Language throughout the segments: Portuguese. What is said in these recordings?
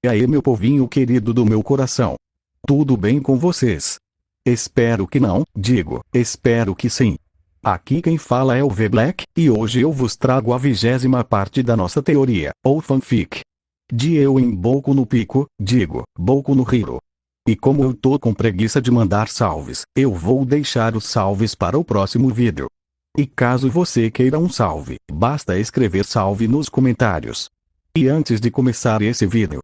E aí, meu povinho querido do meu coração? Tudo bem com vocês? Espero que não, espero que sim. Aqui quem fala é o V-Black, e hoje eu vos trago a 20ª parte da nossa teoria, ou fanfic, de Eu em Boku no Pico, Boku no Hero. E como eu tô com preguiça de mandar salves, eu vou deixar os salves para o próximo vídeo. E caso você queira um salve, basta escrever salve nos comentários. E antes de começar esse vídeo,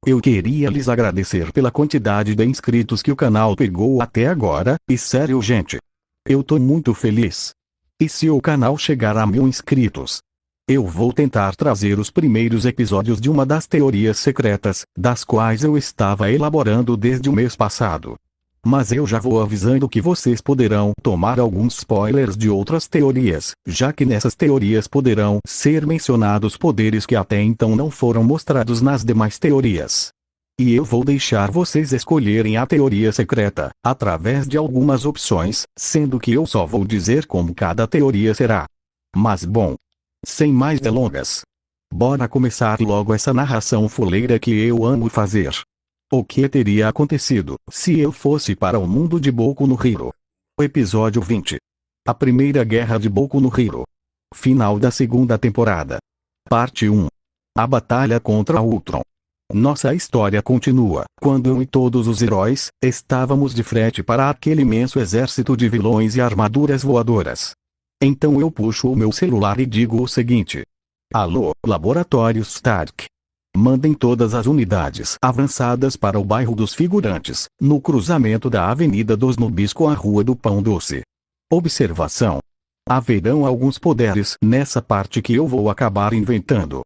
eu queria lhes agradecer pela quantidade de inscritos que o canal pegou até agora, e sério gente, eu tô muito feliz. E se o canal chegar a 1000 inscritos, eu vou tentar trazer os primeiros episódios de uma das teorias secretas, das quais eu estava elaborando desde o mês passado. Mas eu já vou avisando que vocês poderão tomar alguns spoilers de outras teorias, já que nessas teorias poderão ser mencionados poderes que até então não foram mostrados nas demais teorias. E eu vou deixar vocês escolherem a teoria secreta, através de algumas opções, sendo que eu só vou dizer como cada teoria será. Mas bom, sem mais delongas, bora começar logo essa narração fuleira que eu amo fazer. O que teria acontecido se eu fosse para o mundo de Boku no Hero? Episódio 20. A Primeira Guerra de Boku no Hero. Final da segunda temporada. Parte 1. A Batalha contra Ultron. Nossa história continua, quando eu e todos os heróis estávamos de frente para aquele imenso exército de vilões e armaduras voadoras. Então eu puxo o meu celular e digo o seguinte: alô, Laboratório Stark. Mandem todas as unidades avançadas para o bairro dos Figurantes, no cruzamento da Avenida dos Nubis com a Rua do Pão Doce. Observação: haverão alguns poderes nessa parte que eu vou acabar inventando.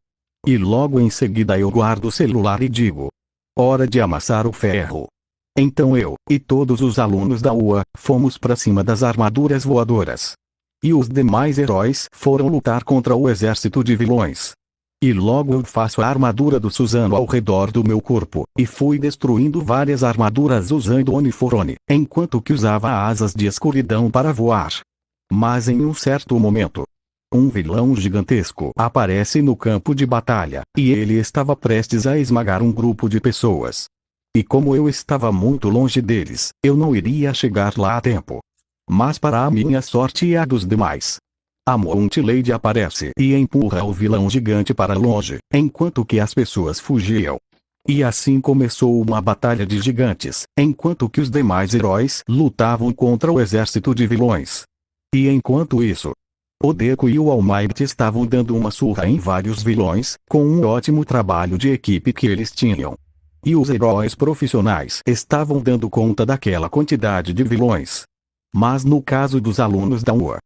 E logo em seguida eu guardo o celular e digo: hora de amassar o ferro. Então eu e todos os alunos da UA fomos para cima das armaduras voadoras. E os demais heróis foram lutar contra o exército de vilões. E logo eu faço a armadura do Suzano ao redor do meu corpo, e fui destruindo várias armaduras usando Oniforone, enquanto que usava asas de escuridão para voar. Mas em um certo momento, um vilão gigantesco aparece no campo de batalha, e ele estava prestes a esmagar um grupo de pessoas. E como eu estava muito longe deles, eu não iria chegar lá a tempo. Mas para a minha sorte e a dos demais, a Monte Lady aparece e empurra o vilão gigante para longe, enquanto que as pessoas fugiam. E assim começou uma batalha de gigantes, enquanto que os demais heróis lutavam contra o exército de vilões. E enquanto isso, o Deku e o All Might estavam dando uma surra em vários vilões, com um ótimo trabalho de equipe que eles tinham. E os heróis profissionais estavam dando conta daquela quantidade de vilões. Mas no caso dos alunos da UA,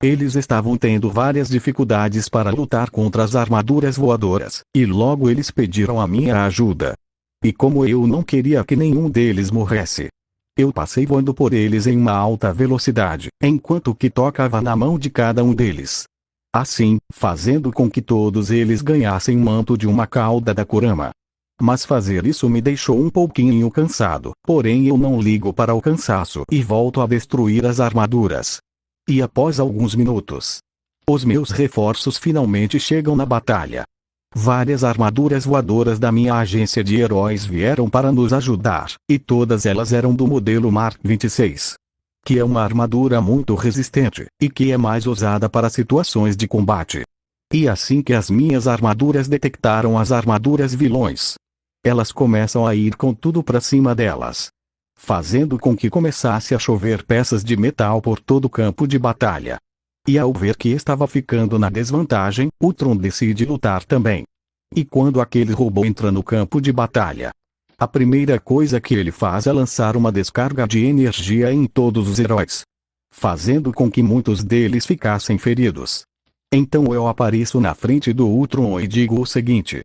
eles estavam tendo várias dificuldades para lutar contra as armaduras voadoras, e logo eles pediram a minha ajuda. E como eu não queria que nenhum deles morresse, eu passei voando por eles em uma alta velocidade, enquanto que tocava na mão de cada um deles. Assim, fazendo com que todos eles ganhassem manto de uma cauda da Kurama. Mas fazer isso me deixou um pouquinho cansado, porém eu não ligo para o cansaço e volto a destruir as armaduras. E após alguns minutos, os meus reforços finalmente chegam na batalha. Várias armaduras voadoras da minha agência de heróis vieram para nos ajudar, e todas elas eram do modelo Mark 26. Que é uma armadura muito resistente, e que é mais usada para situações de combate. E assim que as minhas armaduras detectaram as armaduras vilões, elas começam a ir com tudo para cima delas, fazendo com que começasse a chover peças de metal por todo o campo de batalha. E ao ver que estava ficando na desvantagem, Ultron decide lutar também. E quando aquele robô entra no campo de batalha, a primeira coisa que ele faz é lançar uma descarga de energia em todos os heróis, fazendo com que muitos deles ficassem feridos. Então eu apareço na frente do Ultron e digo o seguinte: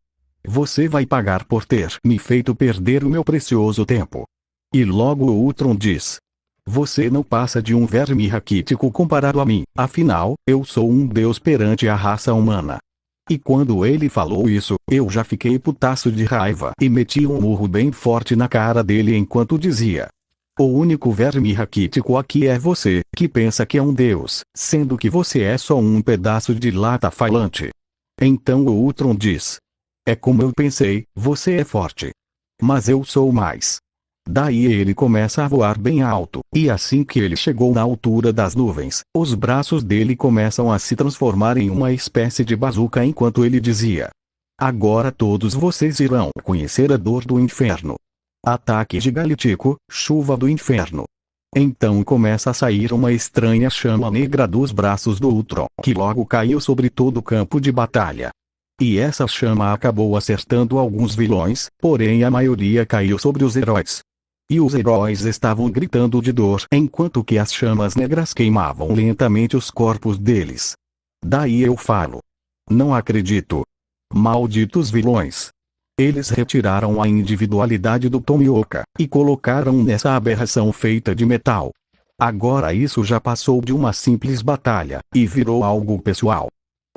você vai pagar por ter me feito perder o meu precioso tempo. E logo o Ultron diz: você não passa de um verme raquítico comparado a mim, afinal, eu sou um deus perante a raça humana. E quando ele falou isso, eu já fiquei putaço de raiva e meti um murro bem forte na cara dele enquanto dizia: o único verme raquítico aqui é você, que pensa que é um deus, sendo que você é só um pedaço de lata falante. Então o Ultron diz: é como eu pensei, você é forte. Mas eu sou mais. Daí ele começa a voar bem alto, e assim que ele chegou na altura das nuvens, os braços dele começam a se transformar em uma espécie de bazuca enquanto ele dizia: agora todos vocês irão conhecer a dor do inferno. Ataque gigalítico, chuva do inferno. Então começa a sair uma estranha chama negra dos braços do Ultron, que logo caiu sobre todo o campo de batalha. E essa chama acabou acertando alguns vilões, porém a maioria caiu sobre os heróis. E os heróis estavam gritando de dor enquanto que as chamas negras queimavam lentamente os corpos deles. Daí eu falo: não acredito. Malditos vilões. Eles retiraram a individualidade do Tomioka e colocaram nessa aberração feita de metal. Agora isso já passou de uma simples batalha e virou algo pessoal.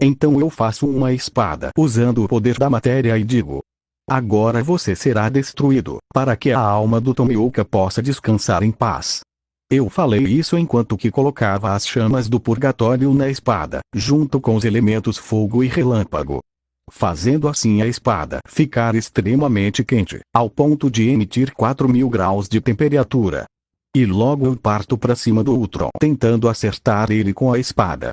Então eu faço uma espada usando o poder da matéria e digo: agora você será destruído, para que a alma do Tomioka possa descansar em paz. Eu falei isso enquanto que colocava as chamas do purgatório na espada, junto com os elementos fogo e relâmpago, fazendo assim a espada ficar extremamente quente, ao ponto de emitir 4000 graus de temperatura. E logo eu parto para cima do Ultron, tentando acertar ele com a espada.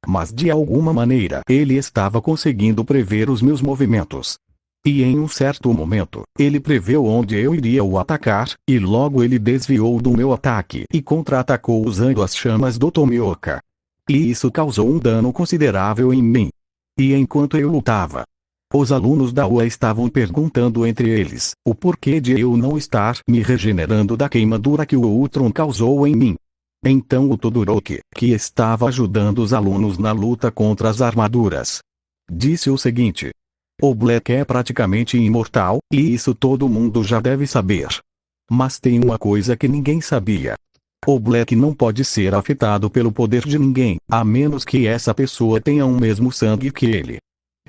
Mas de alguma maneira ele estava conseguindo prever os meus movimentos. E em um certo momento, ele preveu onde eu iria o atacar, e logo ele desviou do meu ataque e contra-atacou usando as chamas do Tomioka. E isso causou um dano considerável em mim. E enquanto eu lutava, os alunos da UA estavam perguntando entre eles o porquê de eu não estar me regenerando da queimadura que o Ultron causou em mim. Então o Todoroki, que estava ajudando os alunos na luta contra as armaduras, disse o seguinte: o Black é praticamente imortal, e isso todo mundo já deve saber. Mas tem uma coisa que ninguém sabia. O Black não pode ser afetado pelo poder de ninguém, a menos que essa pessoa tenha o mesmo sangue que ele.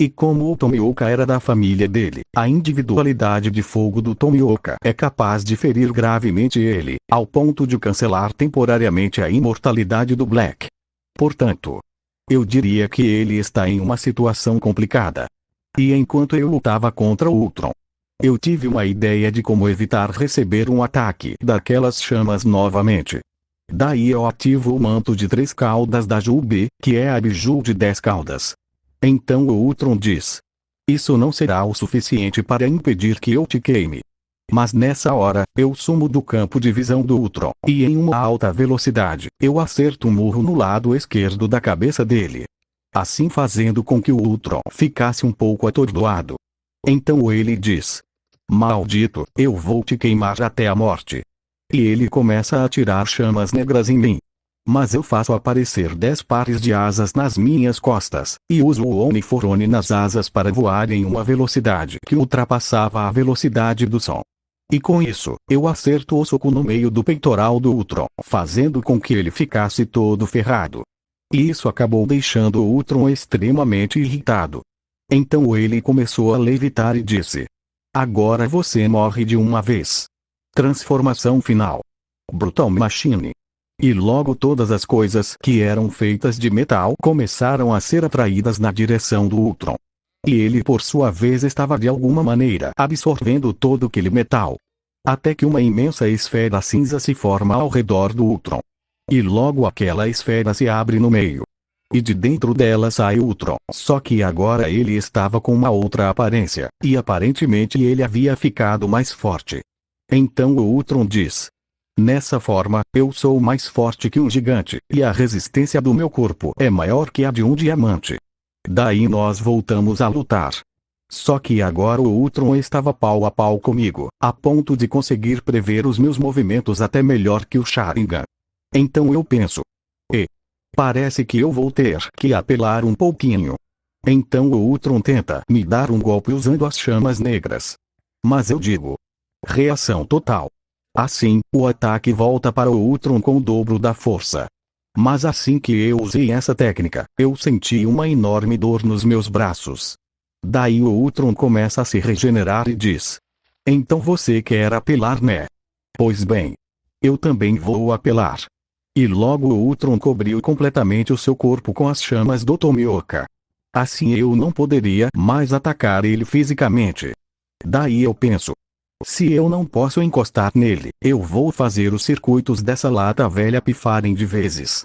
E como o Tomioka era da família dele, a individualidade de fogo do Tomioka é capaz de ferir gravemente ele, ao ponto de cancelar temporariamente a imortalidade do Black. Portanto, eu diria que ele está em uma situação complicada. E enquanto eu lutava contra o Ultron, eu tive uma ideia de como evitar receber um ataque daquelas chamas novamente. Daí eu ativo o manto de 3 caudas da Jubi, que é a Biju de 10 caudas. Então o Ultron diz: isso não será o suficiente para impedir que eu te queime. Mas nessa hora, eu sumo do campo de visão do Ultron, e em uma alta velocidade, eu acerto um murro no lado esquerdo da cabeça dele, assim fazendo com que o Ultron ficasse um pouco atordoado. Então ele diz: maldito, eu vou te queimar até a morte. E ele começa a atirar chamas negras em mim. Mas eu faço aparecer 10 pares de asas nas minhas costas, e uso o Omniforone nas asas para voar em uma velocidade que ultrapassava a velocidade do som. E com isso, eu acerto o soco no meio do peitoral do Ultron, fazendo com que ele ficasse todo ferrado. E isso acabou deixando o Ultron extremamente irritado. Então ele começou a levitar e disse: agora você morre de uma vez. Transformação final. Brutal Machine. E logo todas as coisas que eram feitas de metal começaram a ser atraídas na direção do Ultron. E ele por sua vez estava de alguma maneira absorvendo todo aquele metal. Até que uma imensa esfera cinza se forma ao redor do Ultron. E logo aquela esfera se abre no meio. E de dentro dela sai o Ultron, só que agora ele estava com uma outra aparência, e aparentemente ele havia ficado mais forte. Então o Ultron diz: nessa forma, eu sou mais forte que um gigante, e a resistência do meu corpo é maior que a de um diamante. Daí nós voltamos a lutar. Só que agora o Ultron estava pau a pau comigo, a ponto de conseguir prever os meus movimentos até melhor que o Sharingan. Então eu penso: parece que eu vou ter que apelar um pouquinho. Então o Ultron tenta me dar um golpe usando as chamas negras. Mas eu digo: reação total. Assim, o ataque volta para o Ultron com o dobro da força. Mas assim que eu usei essa técnica, eu senti uma enorme dor nos meus braços. Daí o Ultron começa a se regenerar e diz: então você quer apelar, né? Pois bem, eu também vou apelar. E logo o Ultron cobriu completamente o seu corpo com as chamas do Tomioka. Assim eu não poderia mais atacar ele fisicamente. Daí eu penso: Se eu não posso encostar nele, eu vou fazer os circuitos dessa lata velha pifarem de vezes.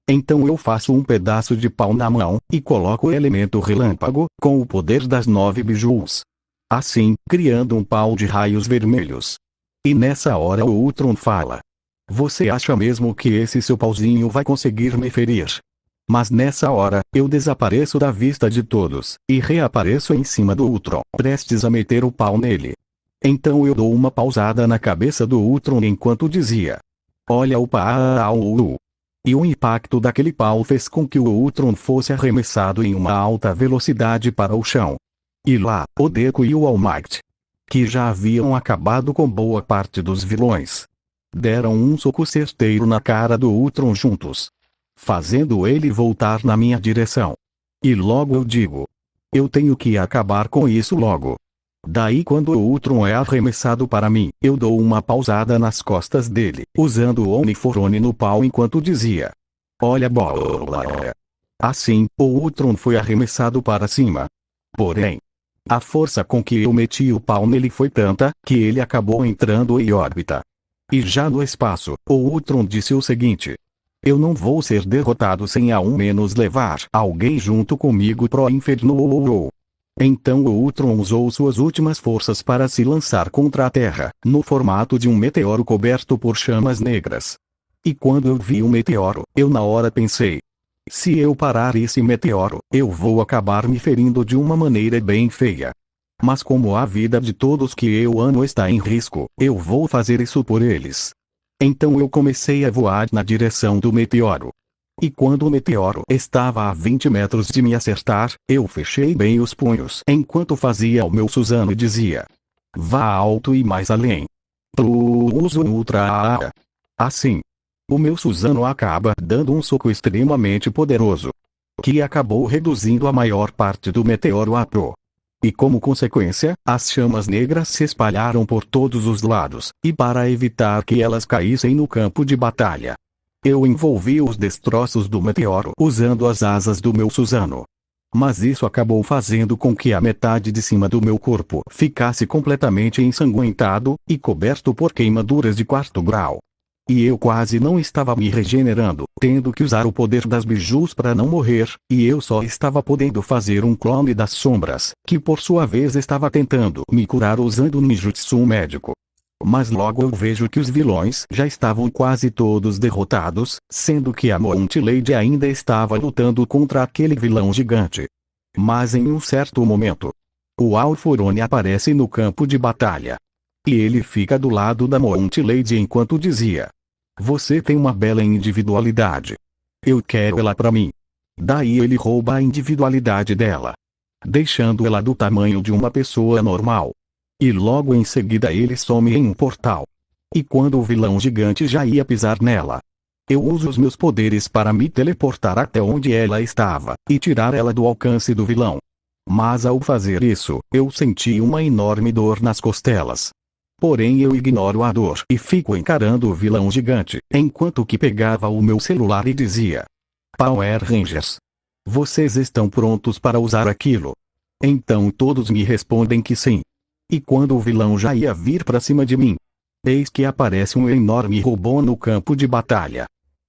Então eu faço um pedaço de pau na mão, e coloco o elemento relâmpago, com o poder das 9 bijus. Assim, criando um pau de raios vermelhos. E nessa hora o Ultron fala. Você acha mesmo que esse seu pauzinho vai conseguir me ferir? Mas nessa hora, eu desapareço da vista de todos, e reapareço em cima do Ultron, prestes a meter o pau nele. Então eu dou uma pausada na cabeça do Ultron enquanto dizia. Olha o pau. E o impacto daquele pau fez com que o Ultron fosse arremessado em uma alta velocidade para o chão. E lá, o Deco e o All Might, que já haviam acabado com boa parte dos vilões, deram um soco certeiro na cara do Ultron juntos, fazendo ele voltar na minha direção. E logo eu digo. Eu tenho que acabar com isso logo. Daí quando o Ultron é arremessado para mim, eu dou uma pausada nas costas dele, usando o Omniforone no pau enquanto dizia. Olha bola. Assim, o Ultron foi arremessado para cima. Porém, a força com que eu meti o pau nele foi tanta, que ele acabou entrando em órbita. E já no espaço, o Ultron disse o seguinte. Eu não vou ser derrotado sem ao menos levar alguém junto comigo pro inferno. Então o Ultron usou suas últimas forças para se lançar contra a Terra, no formato de um meteoro coberto por chamas negras. E quando eu vi o meteoro, eu na hora pensei. Se eu parar esse meteoro, eu vou acabar me ferindo de uma maneira bem feia. Mas como a vida de todos que eu amo está em risco, eu vou fazer isso por eles. Então eu comecei a voar na direção do meteoro. E quando o meteoro estava a 20 metros de me acertar, eu fechei bem os punhos enquanto fazia o meu Suzano e dizia. Vá alto e mais além. Plus ultra. Assim. O meu Suzano acaba dando um soco extremamente poderoso, que acabou reduzindo a maior parte do meteoro a pó. E como consequência, as chamas negras se espalharam por todos os lados, e para evitar que elas caíssem no campo de batalha, eu envolvi os destroços do meteoro usando as asas do meu Suzano. Mas isso acabou fazendo com que a metade de cima do meu corpo ficasse completamente ensanguentado, e coberto por queimaduras de 4º grau. E eu quase não estava me regenerando, tendo que usar o poder das bijus para não morrer, e eu só estava podendo fazer um clone das sombras, que por sua vez estava tentando me curar usando o ninjutsu médico. Mas logo eu vejo que os vilões já estavam quase todos derrotados, sendo que a Monty Lady ainda estava lutando contra aquele vilão gigante. Mas em um certo momento, o Alforone aparece no campo de batalha. E ele fica do lado da Monty Lady enquanto dizia. Você tem uma bela individualidade. Eu quero ela pra mim. Daí ele rouba a individualidade dela, deixando ela do tamanho de uma pessoa normal. E logo em seguida ele some em um portal. E quando o vilão gigante já ia pisar nela, eu uso os meus poderes para me teleportar até onde ela estava, e tirar ela do alcance do vilão. Mas ao fazer isso, eu senti uma enorme dor nas costelas. Porém eu ignoro a dor e fico encarando o vilão gigante, enquanto que pegava o meu celular e dizia. Power Rangers. Vocês estão prontos para usar aquilo? Então todos me respondem que sim. E quando o vilão já ia vir para cima de mim, eis que aparece um enorme robô no campo de batalha.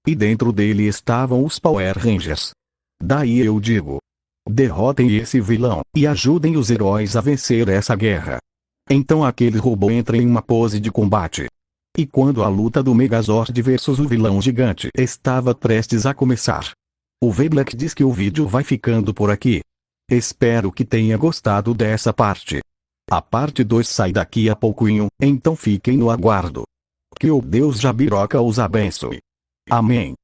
E dentro dele estavam os Power Rangers. Daí eu digo. Derrotem esse vilão, e ajudem os heróis a vencer essa guerra. Então aquele robô entra em uma pose de combate. E quando a luta do Megazord versus o vilão gigante estava prestes a começar, o V-Black diz que o vídeo vai ficando por aqui. Espero que tenha gostado dessa parte. A parte 2 sai daqui a pouquinho, então fiquem no aguardo. Que o Deus Jabiroca os abençoe. Amém.